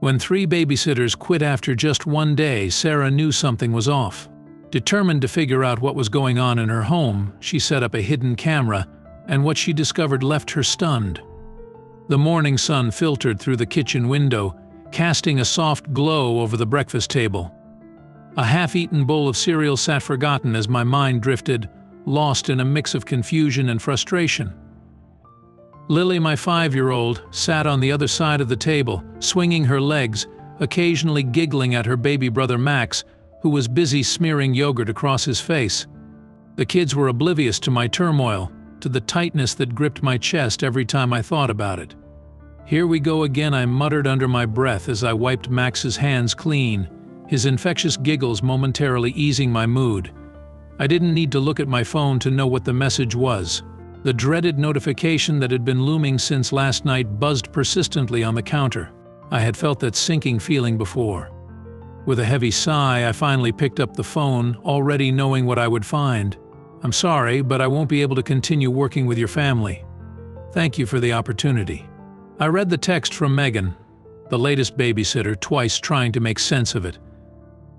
When 3 babysitters quit after just one day, Sarah knew something was off. Determined to figure out what was going on in her home, she set up a hidden camera, and what she discovered left her stunned. The morning sun filtered through the kitchen window, casting a soft glow over the breakfast table. A half-eaten bowl of cereal sat forgotten as my mind drifted, lost in a mix of confusion and frustration. Lily, my 5-year-old, sat on the other side of the table, swinging her legs, occasionally giggling at her baby brother Max, who was busy smearing yogurt across his face. The kids were oblivious to my turmoil, to the tightness that gripped my chest every time I thought about it. "Here we go again," I muttered under my breath as I wiped Max's hands clean, his infectious giggles momentarily easing my mood. I didn't need to look at my phone to know what the message was. The dreaded notification that had been looming since last night buzzed persistently on the counter. I had felt that sinking feeling before. With a heavy sigh, I finally picked up the phone, already knowing what I would find. "I'm sorry, but I won't be able to continue working with your family. Thank you for the opportunity." I read the text from Megan, the latest babysitter, twice trying to make sense of it.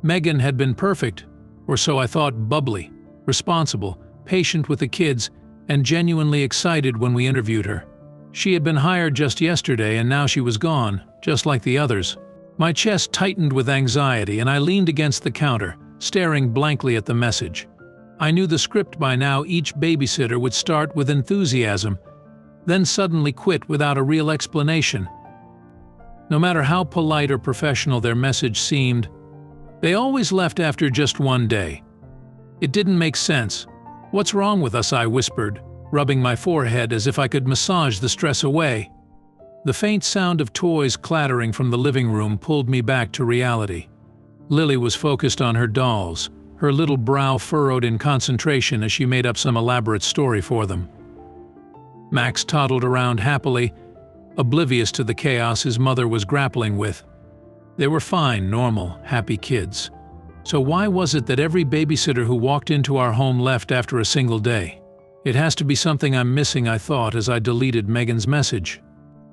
Megan had been perfect, or so I thought, bubbly, responsible, patient with the kids, and genuinely excited when we interviewed her. She had been hired just yesterday and now she was gone, just like the others. My chest tightened with anxiety and I leaned against the counter, staring blankly at the message. I knew the script by now. Each babysitter would start with enthusiasm, then suddenly quit without a real explanation. No matter how polite or professional their message seemed, they always left after just one day. It didn't make sense. "What's wrong with us?" I whispered, rubbing my forehead as if I could massage the stress away. The faint sound of toys clattering from the living room pulled me back to reality. Lily was focused on her dolls, her little brow furrowed in concentration as she made up some elaborate story for them. Max toddled around happily, oblivious to the chaos his mother was grappling with. They were fine, normal, happy kids. So why was it that every babysitter who walked into our home left after a single day? It has to be something I'm missing, I thought as I deleted Megan's message.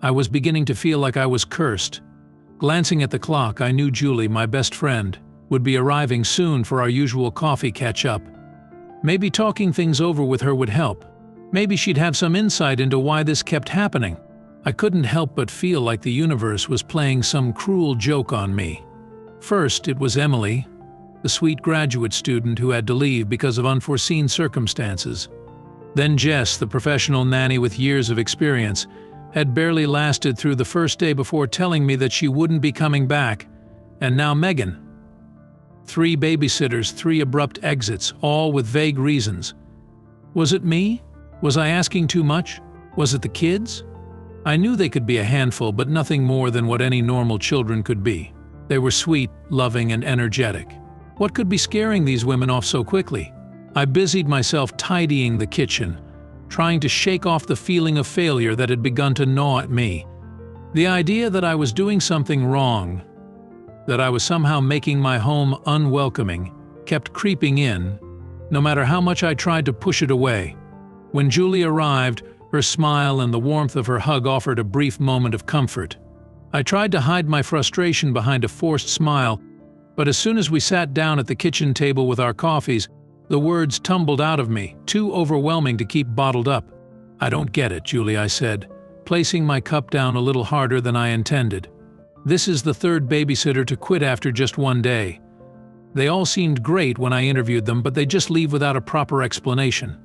I was beginning to feel like I was cursed. Glancing at the clock, I knew Julie, my best friend, would be arriving soon for our usual coffee catch-up. Maybe talking things over with her would help. Maybe she'd have some insight into why this kept happening. I couldn't help but feel like the universe was playing some cruel joke on me. First, it was Emily, the sweet graduate student who had to leave because of unforeseen circumstances. Then Jess, the professional nanny with years of experience, had barely lasted through the first day before telling me that she wouldn't be coming back. And now Megan. 3 babysitters, 3 abrupt exits, all with vague reasons. Was it me? Was I asking too much? Was it the kids? I knew they could be a handful, but nothing more than what any normal children could be. They were sweet, loving, and energetic. What could be scaring these women off so quickly? I busied myself tidying the kitchen, trying to shake off the feeling of failure that had begun to gnaw at me. The idea that I was doing something wrong, that I was somehow making my home unwelcoming, kept creeping in, no matter how much I tried to push it away. When Julie arrived, her smile and the warmth of her hug offered a brief moment of comfort. I tried to hide my frustration behind a forced smile, but as soon as we sat down at the kitchen table with our coffees, the words tumbled out of me, too overwhelming to keep bottled up. "I don't get it, Julie," I said, placing my cup down a little harder than I intended. "This is the 3rd babysitter to quit after just one day. They all seemed great when I interviewed them, but they just leave without a proper explanation.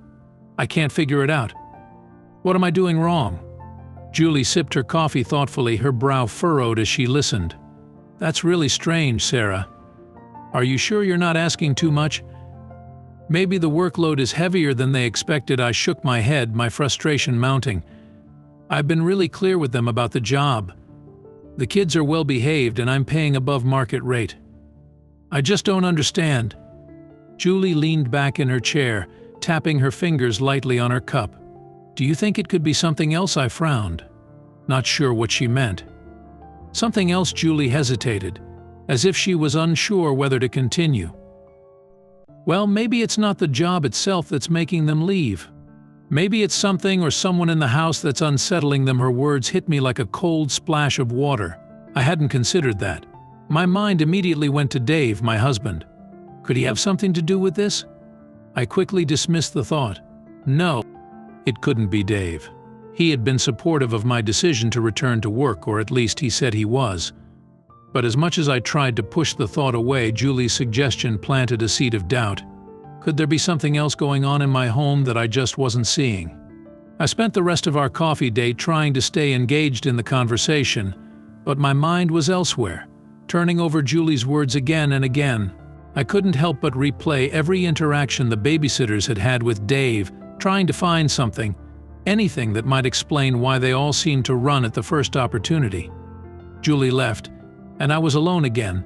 I can't figure it out. What am I doing wrong?" Julie sipped her coffee thoughtfully, her brow furrowed as she listened. "That's really strange, Sarah. Are you sure you're not asking too much? Maybe the workload is heavier than they expected." I shook my head, my frustration mounting. "I've been really clear with them about the job. The kids are well behaved and I'm paying above market rate. I just don't understand." Julie leaned back in her chair, tapping her fingers lightly on her cup. "Do you think it could be something else?" I frowned, not sure what she meant. "Something else?" Julie hesitated, as if she was unsure whether to continue. "Well, maybe it's not the job itself that's making them leave. Maybe it's something or someone in the house that's unsettling them." Her words hit me like a cold splash of water. I hadn't considered that. My mind immediately went to Dave, my husband. Could he have something to do with this? I quickly dismissed the thought. No, it couldn't be Dave. He had been supportive of my decision to return to work, or at least he said he was. But as much as I tried to push the thought away, Julie's suggestion planted a seed of doubt. Could there be something else going on in my home that I just wasn't seeing? I spent the rest of our coffee date trying to stay engaged in the conversation, but my mind was elsewhere, turning over Julie's words again and again. I couldn't help but replay every interaction the babysitters had had with Dave, trying to find something, anything that might explain why they all seemed to run at the first opportunity. Julie left, and I was alone again,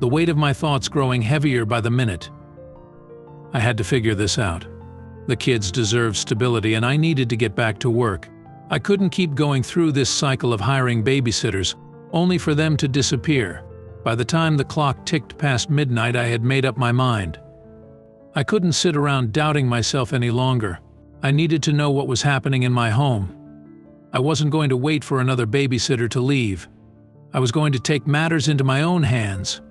the weight of my thoughts growing heavier by the minute. I had to figure this out. The kids deserved stability, and I needed to get back to work. I couldn't keep going through this cycle of hiring babysitters, only for them to disappear. By the time the clock ticked past midnight, I had made up my mind. I couldn't sit around doubting myself any longer. I needed to know what was happening in my home. I wasn't going to wait for another babysitter to leave. I was going to take matters into my own hands.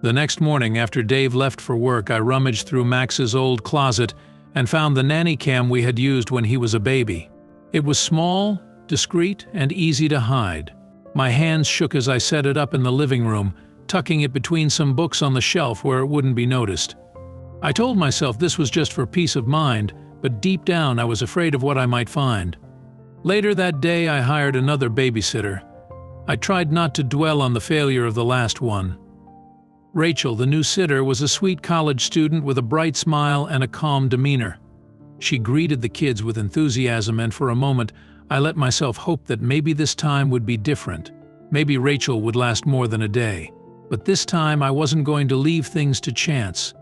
The next morning, after Dave left for work, I rummaged through Max's old closet and found the nanny cam we had used when he was a baby. It was small, discreet, and easy to hide. My hands shook as I set it up in the living room, tucking it between some books on the shelf where it wouldn't be noticed. I told myself this was just for peace of mind, but deep down I was afraid of what I might find. Later that day, I hired another babysitter. I tried not to dwell on the failure of the last one. Rachel, the new sitter, was a sweet college student with a bright smile and a calm demeanor. She greeted the kids with enthusiasm, and for a moment, I let myself hope that maybe this time would be different. Maybe Rachel would last more than a day. But this time, I wasn't going to leave things to chance.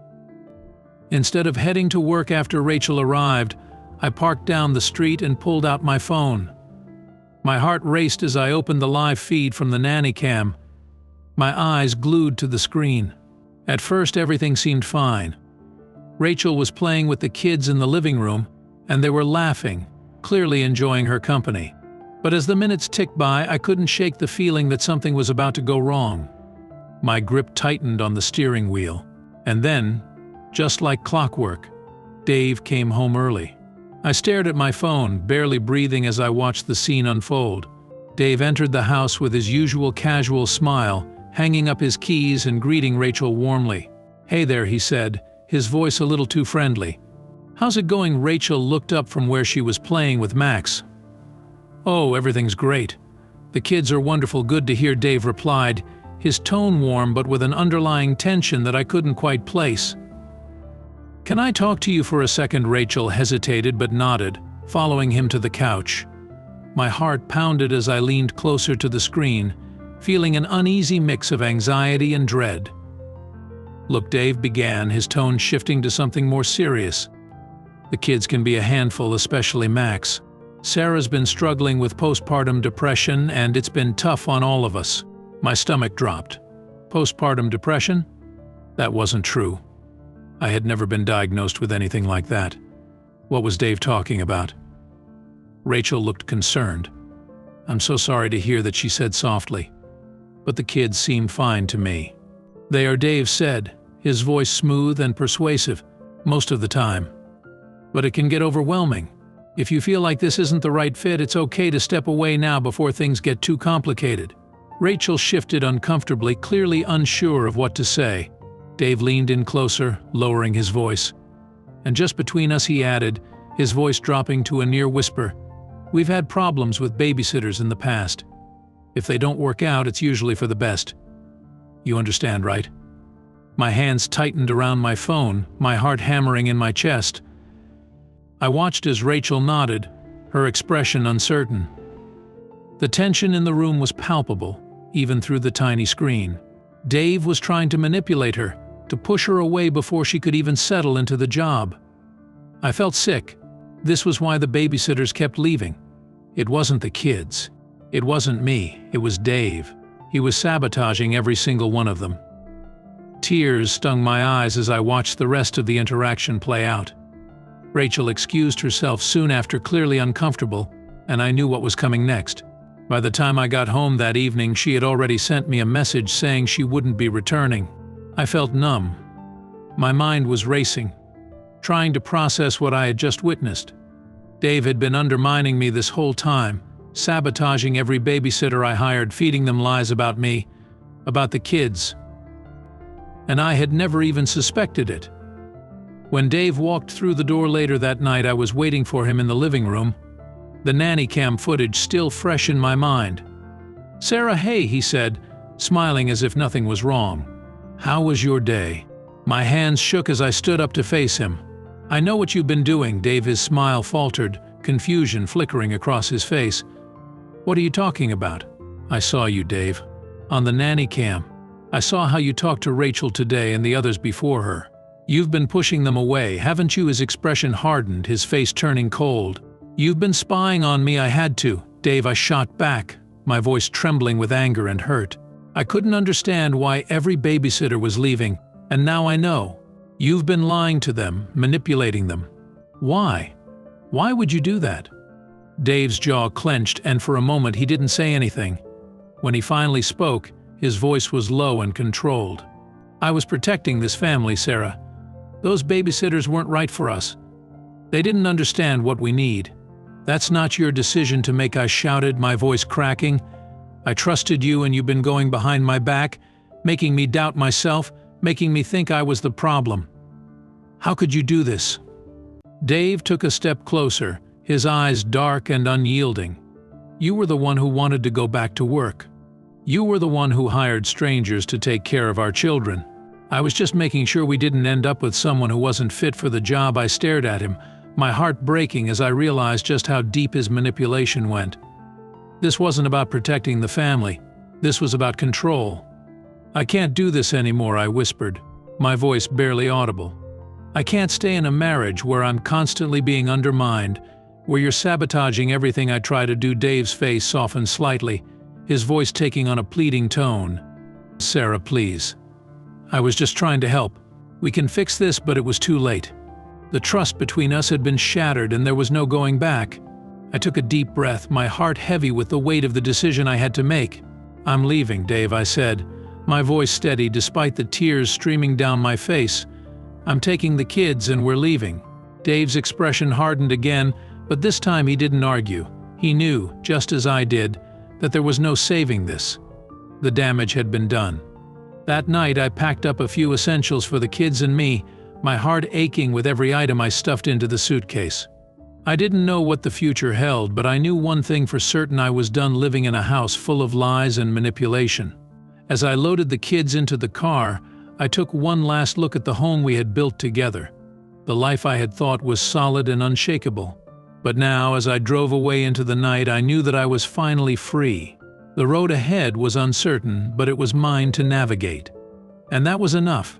Instead of heading to work after Rachel arrived, I parked down the street and pulled out my phone. My heart raced as I opened the live feed from the nanny cam, my eyes glued to the screen. At first, everything seemed fine. Rachel was playing with the kids in the living room, and they were laughing, clearly enjoying her company. But as the minutes ticked by, I couldn't shake the feeling that something was about to go wrong. My grip tightened on the steering wheel. And then, just like clockwork, Dave came home early. I stared at my phone, barely breathing as I watched the scene unfold. Dave entered the house with his usual casual smile, hanging up his keys and greeting Rachel warmly. "Hey there," he said, his voice a little too friendly. "How's it going?" Rachel looked up from where she was playing with Max. "Oh, everything's great. The kids are wonderful. Good to hear," Dave replied, his tone warm but with an underlying tension that I couldn't quite place. "Can I talk to you for a second?" Rachel hesitated but nodded, following him to the couch. My heart pounded as I leaned closer to the screen, feeling an uneasy mix of anxiety and dread. "Look," Dave began, his tone shifting to something more serious. "The kids can be a handful, especially Max. Sarah's been struggling with postpartum depression, and it's been tough on all of us." My stomach dropped. Postpartum depression? That wasn't true. I had never been diagnosed with anything like that. What was Dave talking about? Rachel looked concerned. "I'm so sorry to hear that," she said softly. "But the kids seem fine to me." "They are," Dave said, his voice smooth and persuasive, "most of the time. But it can get overwhelming. If you feel like this isn't the right fit, it's okay to step away now before things get too complicated." Rachel shifted uncomfortably, clearly unsure of what to say. Dave leaned in closer, lowering his voice. "And just between us," he added, his voice dropping to a near whisper, "we've had problems with babysitters in the past. If they don't work out, it's usually for the best. You understand, right?" My hands tightened around my phone, my heart hammering in my chest. I watched as Rachel nodded, her expression uncertain. The tension in the room was palpable, even through the tiny screen. Dave was trying to manipulate her, to push her away before she could even settle into the job. I felt sick. This was why the babysitters kept leaving. It wasn't the kids. It wasn't me. It was Dave. He was sabotaging every single one of them. Tears stung my eyes as I watched the rest of the interaction play out. Rachel excused herself soon after, clearly uncomfortable, and I knew what was coming next. By the time I got home that evening, she had already sent me a message saying she wouldn't be returning. I felt numb. My mind was racing, trying to process what I had just witnessed. Dave had been undermining me this whole time, sabotaging every babysitter I hired, feeding them lies about me, about the kids. And I had never even suspected it. When Dave walked through the door later that night, I was waiting for him in the living room, the nanny cam footage still fresh in my mind. "Sarah, hey," he said, smiling as if nothing was wrong. "How was your day?" My hands shook as I stood up to face him. "I know what you've been doing," Dave, his smile faltered, confusion flickering across his face. "What are you talking about?" "I saw you, Dave. On the nanny cam. I saw how you talked to Rachel today and the others before her. You've been pushing them away, haven't you?" His expression hardened, his face turning cold. "You've been spying on me." "I had to, Dave," I shot back, my voice trembling with anger and hurt. I couldn't understand why every babysitter was leaving, and now I know. You've been lying to them, manipulating them. Why? Why would you do that? Dave's jaw clenched, and for a moment he didn't say anything. When he finally spoke, his voice was low and controlled. "I was protecting this family, Sarah. Those babysitters weren't right for us. They didn't understand what we need. That's not your decision to make," I shouted, my voice cracking. "I trusted you, and you've been going behind my back, making me doubt myself, making me think I was the problem. How could you do this?" Dave took a step closer, his eyes dark and unyielding. "You were the one who wanted to go back to work. You were the one who hired strangers to take care of our children. I was just making sure we didn't end up with someone who wasn't fit for the job." I stared at him, my heart breaking as I realized just how deep his manipulation went. This wasn't about protecting the family. This was about control. "I can't do this anymore," I whispered, my voice barely audible. "I can't stay in a marriage where I'm constantly being undermined, where you're sabotaging everything I try to do." Dave's face softened slightly, his voice taking on a pleading tone. "Sarah, please. I was just trying to help. We can fix this," but it was too late. The trust between us had been shattered, and there was no going back. I took a deep breath, my heart heavy with the weight of the decision I had to make. "I'm leaving, Dave," I said, my voice steady despite the tears streaming down my face. "I'm taking the kids and we're leaving." Dave's expression hardened again, but this time he didn't argue. He knew, just as I did, that there was no saving this. The damage had been done. That night I packed up a few essentials for the kids and me, my heart aching with every item I stuffed into the suitcase. I didn't know what the future held, but I knew one thing for certain: I was done living in a house full of lies and manipulation. As I loaded the kids into the car, I took one last look at the home we had built together, the life I had thought was solid and unshakable. But now, as I drove away into the night, I knew that I was finally free. The road ahead was uncertain, but it was mine to navigate. And that was enough.